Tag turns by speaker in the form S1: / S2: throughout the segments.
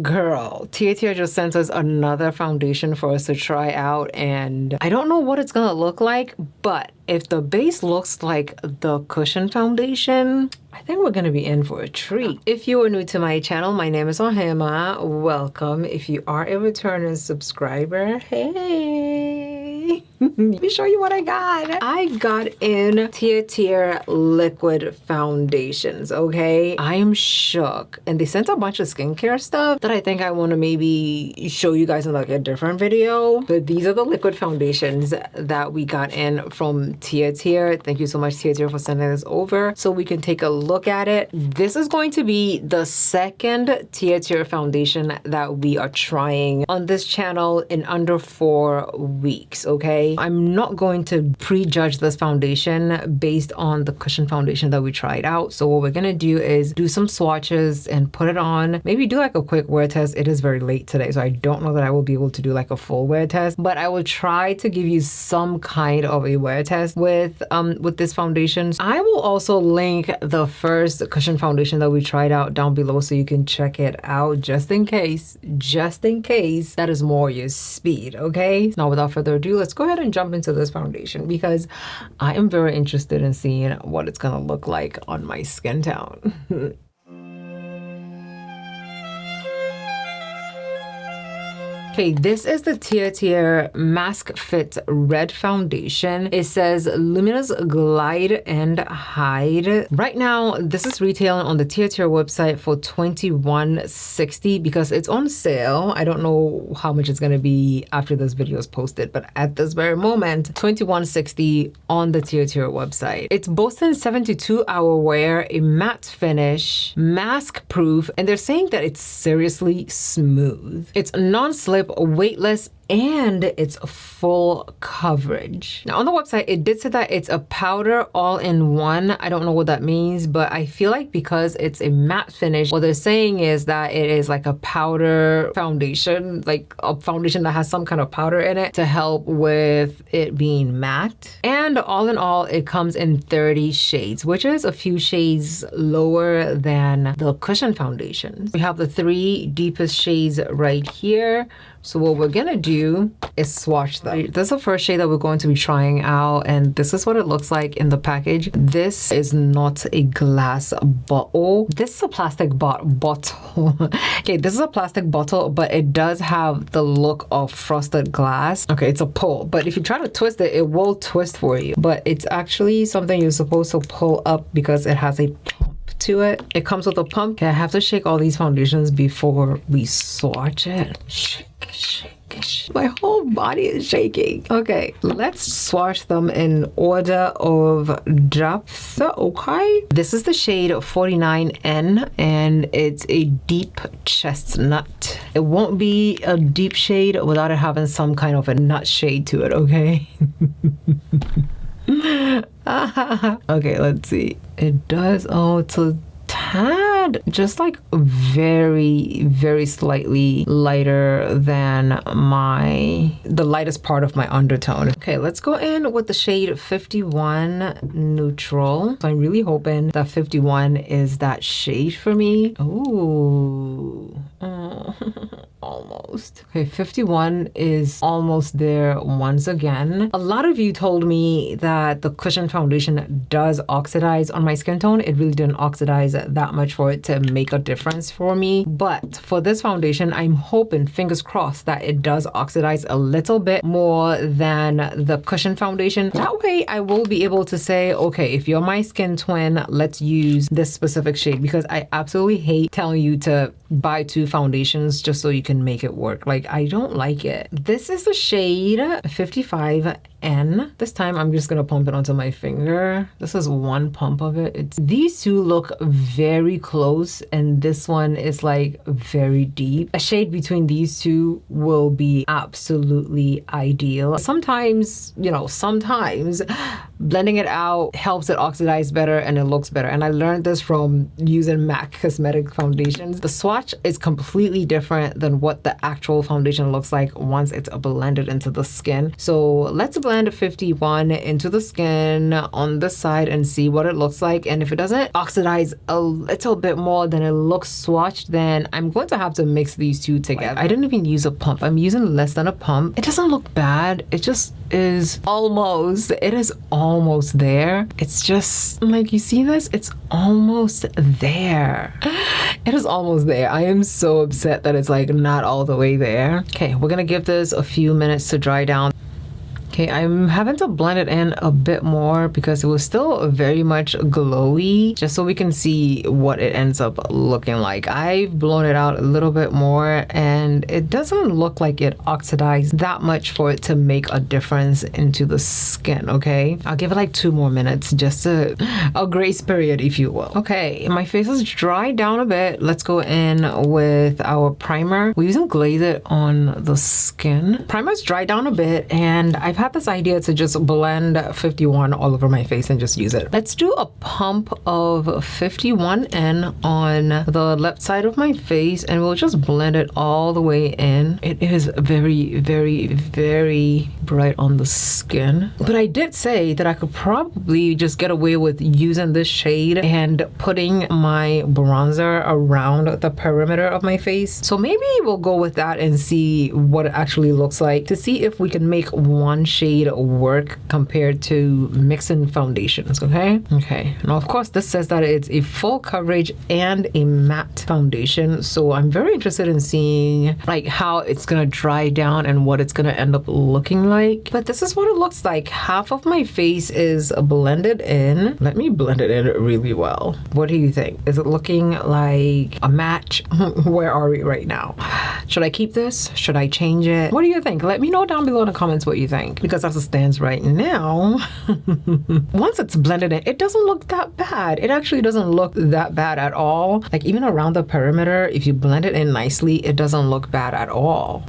S1: Girl, Tia just sent us another foundation for us to try out, and I don't know what it's gonna look like, but if the base looks like the cushion foundation, I think we're gonna be in for a treat. If you are new to my channel, my name is Ohemaa. Welcome. If you are a returning subscriber, hey. Let me show you what I got. I got in Tia liquid foundations, okay? I am shook. And they sent a bunch of skincare stuff that I think I want to maybe show you guys in like a different video. But these are the liquid foundations that we got in from Tia. Thank you so much, Tia, for sending this over so we can take a look at it. This is going to be the second Tia foundation that we are trying on this channel in under 4 weeks, okay? I'm not going to prejudge this foundation based on the cushion foundation that we tried out. So what we're gonna do is do some swatches and put it on, maybe do like a quick wear test. It is very late today, so I don't know that I will be able to do like a full wear test, but I will try to give you some kind of a wear test with this foundation. I will also link the first cushion foundation that we tried out down below so you can check it out just in case that is more your speed, okay? Now without further ado, let's go ahead and jump into this foundation because I am very interested in seeing what it's gonna look like on my skin tone. Okay, this is the Tia Mask Fit Red Foundation. It says Luminous Glide and Hide. Right now, this is retailing on the Tia website for $21.60 because it's on sale. I don't know how much it's gonna be after this video is posted, but at this very moment, $21.60 on the Tia website. It's boasting 72-hour wear, a matte finish, mask proof, and they're saying that it's seriously smooth. It's non-slip, weightless, and it's full coverage. Now on the website, it did say that it's a powder all-in-one. I don't know what that means, but I feel like because it's a matte finish, what they're saying is that it is like a powder foundation, like a foundation that has some kind of powder in it to help with it being matte. And all in all, it comes in 30 shades, which is a few shades lower than the cushion foundations. We have the 3 deepest shades right here. So what we're gonna do is swatch them. This is the first shade that we're going to be trying out, and this is what it looks like in the package. This is not a glass bottle. This is a plastic bottle. Okay, this is a plastic bottle, but it does have the look of frosted glass. Okay, it's a pull, but if you try to twist it, it will twist for you. But it's actually something you're supposed to pull up because it has a pump to it. It comes with a pump. Okay, I have to shake all these foundations before we swatch it. Shake. My whole body is shaking. Okay, let's swatch them in order of depth. Okay, this is the shade 49N and it's a deep chestnut. It won't be a deep shade without it having some kind of a nut shade to it, okay? Okay, let's see. It does, oh, it's a tad, just like very slightly lighter than the lightest part of my undertone. Okay, let's go in with the shade 51 Neutral. So I'm really hoping that 51 is that shade for me. Ooh. Oh. Almost. Okay, 51 is almost there once again. A lot of you told me that the cushion foundation does oxidize on my skin tone. It really didn't oxidize that much for it to make a difference for me. But for this foundation, I'm hoping, fingers crossed, that it does oxidize a little bit more than the cushion foundation. That way I will be able to say, okay, if you're my skin twin, let's use this specific shade, because I absolutely hate telling you to buy 2 foundations just so you can make it work. Like, I don't like it. This is the shade 55N. This time I'm just gonna pump it onto my finger. This is one pump of it. These two look very close and this one is like very deep. A shade between these two will be absolutely ideal. Sometimes, you know, sometimes blending it out helps it oxidize better and it looks better. And I learned this from using MAC cosmetic foundations. The swatch is completely different than what the actual foundation looks like once it's blended into the skin. So let's blend blend 51 into the skin on this side and see what it looks like. And if it doesn't oxidize a little bit more than it looks swatched, then I'm going to have to mix these two together. I didn't even use a pump. I'm using less than a pump. It doesn't look bad. It just is almost. It is almost there. It's just like, you see this? It's almost there. It is almost there. I am so upset that it's like not all the way there. Okay, we're gonna give this a few minutes to dry down. Okay, I'm having to blend it in a bit more because it was still very much glowy, just so we can see what it ends up looking like. I've blown it out a little bit more and it doesn't look like it oxidized that much for it to make a difference into the skin, okay? I'll give it like 2 more minutes, just a grace period, if you will. Okay, my face is dried down a bit. Let's go in with our primer. We're using Glaze It on the skin. Primer's dried down a bit and I've had this idea to just blend 51 all over my face and just use it. Let's do a pump of 51 in on the left side of my face and we'll just blend it all the way in. It is very, very, very bright on the skin. But I did say that I could probably just get away with using this shade and putting my bronzer around the perimeter of my face. So maybe we'll go with that and see what it actually looks like to see if we can make one shade work compared to mixing foundations. Okay, now of course this says that it's a full coverage and a matte foundation, so I'm very interested in seeing like how it's gonna dry down and what it's gonna end up looking like. But this is what it looks like. Half of my face is blended in. Let me blend it in really well. What do you think? Is it looking like a match? Where are we right now? Should I keep this? Should I change it? What do you think? Let me know down below in the comments what you think, because as it stands right now, once it's blended in, it doesn't look that bad. It actually doesn't look that bad at all. Like even around the perimeter, if you blend it in nicely, it doesn't look bad at all.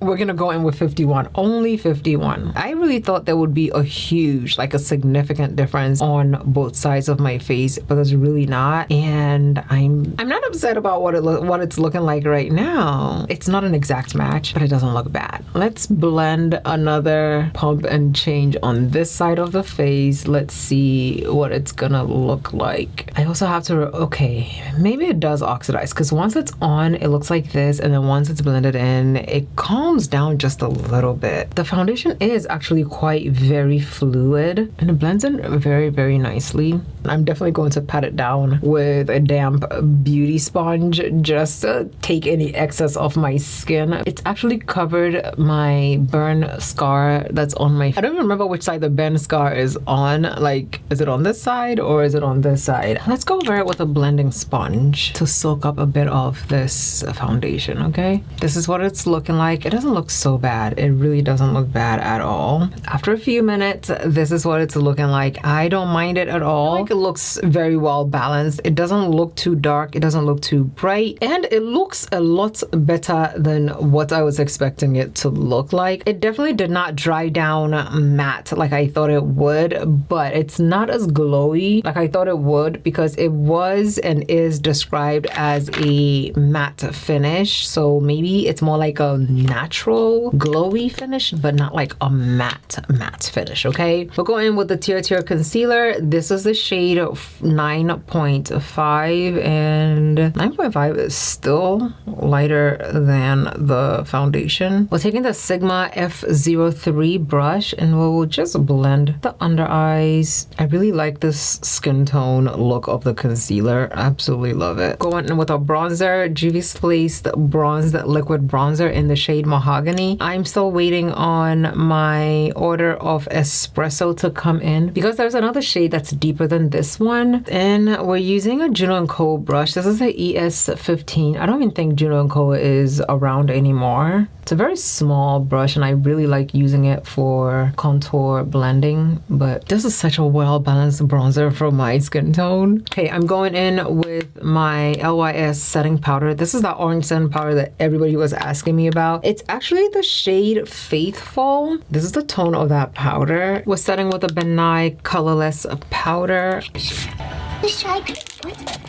S1: We're gonna go in with 51, only 51. I really thought there would be a huge, like a significant difference on both sides of my face, but there's really not. And I'm not upset about what it's looking like right now. It's not an exact match, but it doesn't look bad. Let's blend another pump and change on this side of the face. Let's see what it's gonna look like. I also have to, okay, maybe it does oxidize because once it's on, it looks like this, and then once it's blended in, it calms down just a little bit. The foundation is actually quite very fluid and it blends in very, very nicely. I'm definitely going to pat it down with a damp beauty sponge just to take any excess off my skin. It's actually covered my burn scar that's on my, I don't even remember which side the burn scar is on. Like, is it on this side or is it on this side? Let's go over it with a blending sponge to soak up a bit of this foundation, okay? This is what it's looking like. It doesn't look so bad. It really doesn't look bad at all. After a few minutes, this is what it's looking like. I don't mind it at all. Like, it looks very well balanced. It doesn't look too dark. It doesn't look too bright. And it looks a lot better than what I was expecting it to look like. It definitely did not dry down matte like I thought it would, but it's not as glowy like I thought it would because it was and is described as a matte finish. So maybe it's more like a natural glowy finish, but not like a matte finish, okay? We'll go in with the Tear concealer. This is the shade 9.5, and 9.5 is still lighter than the foundation. We're taking the Sigma F03 brush and we'll just blend the under eyes. I really like this skin tone look of the concealer. Absolutely love it. Going in with a bronzer, Juvia's Placed Bronze Liquid Bronzer in the shade Mahogany. I'm still waiting on my order of espresso to come in because there's another shade that's deeper than this one. And we're using a Juno & Co brush. This is the ES15. I don't even think Juno & Co is around anymore. It's a very small brush and I really like using it for contour blending, but this is such a well-balanced bronzer for my skin tone. Okay, I'm going in with my LYS setting powder. This is that orange setting powder that everybody was asking me about. It's actually the shade Faithful. This is the tone of that powder. We're setting with a Benai colorless powder.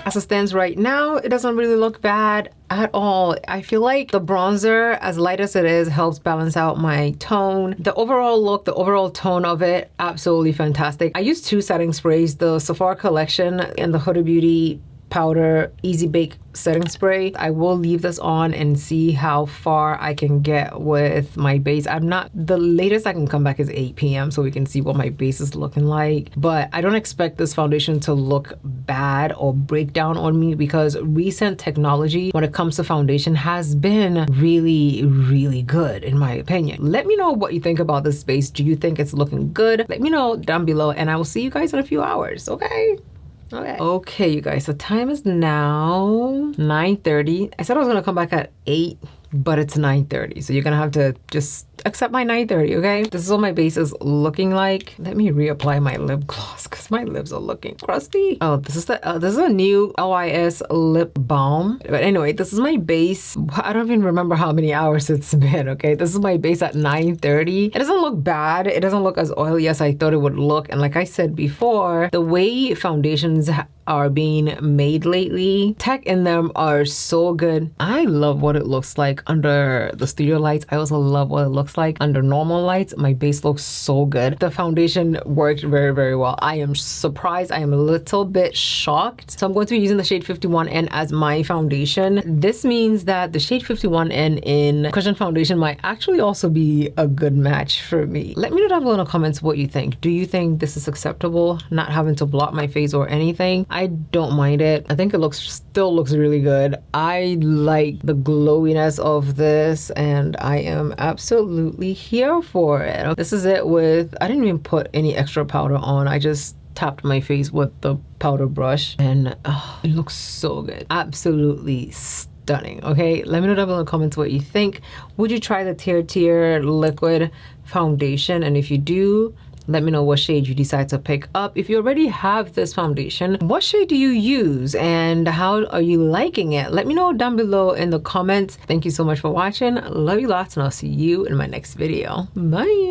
S1: As it stands right now, it doesn't really look bad at all. I feel like the bronzer, as light as it is, helps balance out my tone. The overall look, the overall tone of it, absolutely fantastic. I use 2 setting sprays, the Sephora Collection and the Huda Beauty Powder Easy Bake setting spray. I will leave this on and see how far I can get with my base. The latest I can come back is 8 p.m. so we can see what my base is looking like. But I don't expect this foundation to look bad or break down on me because recent technology when it comes to foundation has been really, really good in my opinion. Let me know what you think about this base. Do you think it's looking good? Let me know down below and I will see you guys in a few hours, okay? Okay, you guys, the time is now 9:30. I said I was gonna come back at 8, but it's 9:30, so you're gonna have to just accept my 9:30, okay? This is what my base is looking like. Let me reapply my lip gloss because my lips are looking crusty. Oh, this is a new LYS lip balm. But anyway, this is my base. I don't even remember how many hours it's been, okay? This is my base at 9:30. It doesn't look bad. It doesn't look as oily as I thought it would look. And like I said before, the way foundations are being made lately, tech in them are so good. I love what it looks like under the studio lights. I also love what it looks like under normal lights. My base looks so good. The foundation worked very, very well. I am surprised. I am a little bit shocked. So I'm going to be using the shade 51N as my foundation. This means that the shade 51N in cushion foundation might actually also be a good match for me. Let me know down below in the comments what you think. Do you think this is acceptable? Not having to block my face or anything? I don't mind it. I think it still looks really good. I like the glowiness of this and I am absolutely here for it. This is it with, I didn't even put any extra powder on. I just tapped my face with the powder brush and it looks so good. Absolutely stunning. Okay, let me know down below in the comments what you think. Would you try the Tier liquid foundation? And if you do, let me know what shade you decide to pick up. If you already have this foundation, what shade do you use and how are you liking it? Let me know down below in the comments. Thank you so much for watching. Love you lots and I'll see you in my next video. Bye.